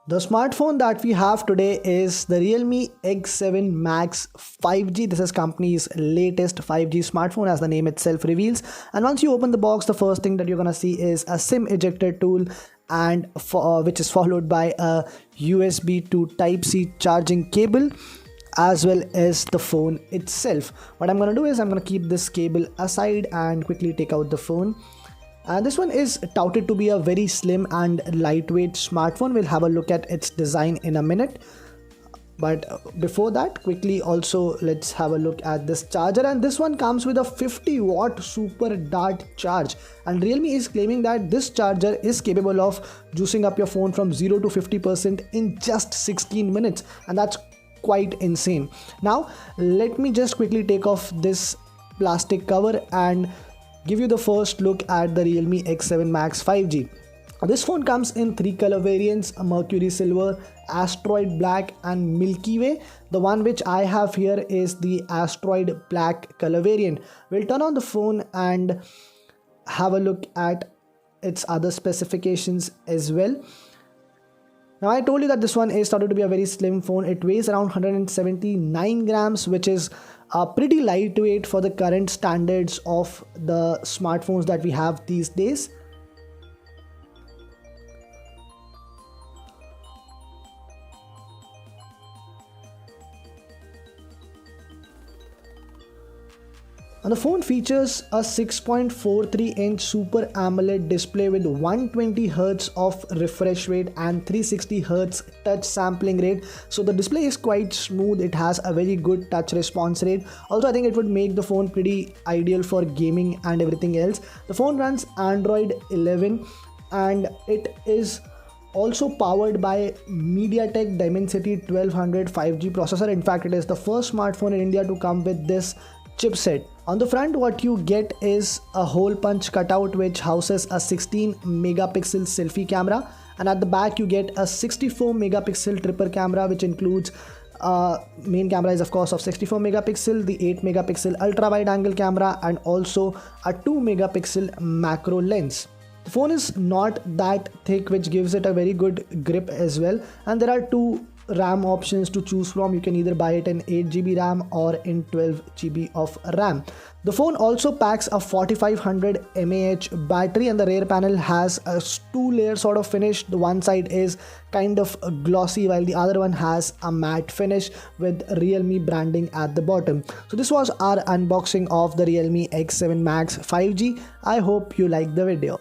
The smartphone that we have today is the Realme X7 Max 5G. This is company's latest 5G smartphone, as the name itself reveals. And once you open the box, the first thing that you're gonna see is a SIM ejector tool, and which is followed by a USB to Type-C charging cable, as well as the phone itself. What I'm gonna do is I'm gonna keep this cable aside and quickly take out the phone. And this one is touted to be a very slim and lightweight smartphone. We'll have a look at its design in a minute. But before that, quickly also let's have a look at this charger. And this one comes with a 50-watt super dart charge. And Realme is claiming that this charger is capable of juicing up your phone from 0 to 50% in just 16 minutes. And that's quite insane. Now, let me just quickly take off this plastic cover and give you the first look at the Realme X7 Max 5G. This phone comes in 3 color variants: Mercury Silver, Asteroid Black and Milky Way. The one which I have here is the Asteroid Black color variant. We'll turn on the phone and have a look at its other specifications as well. Now, I told you that this one is started to be a very slim phone. It weighs around 179 grams, which is pretty lightweight for the current standards of the smartphones that we have these days. And the phone features a 6.43-inch Super AMOLED display with 120Hz of refresh rate and 360Hz touch sampling rate. So the display is quite smooth. It has a very good touch response rate. Also, I think it would make the phone pretty ideal for gaming and everything else. The phone runs Android 11 and it is also powered by MediaTek Dimensity 1200 5G processor. In fact, it is the first smartphone in India to come with this chipset. On the front, what you get is a hole punch cutout which houses a 16 megapixel selfie camera, and at the back you get a 64 megapixel triple camera, which includes main camera is of course of 64 megapixel, the 8 megapixel ultra wide angle camera, and also a 2 megapixel macro lens. The phone is not that thick, which gives it a very good grip as well, and there are two RAM options to choose from. You can either buy it in 8GB RAM or in 12GB of RAM. The phone also packs a 4500 mAh battery, and the rear panel has a two-layer sort of finish. The one side is kind of glossy while the other one has a matte finish with Realme branding at the bottom. So this was our unboxing of the Realme X7 Max 5G. I hope you liked the video.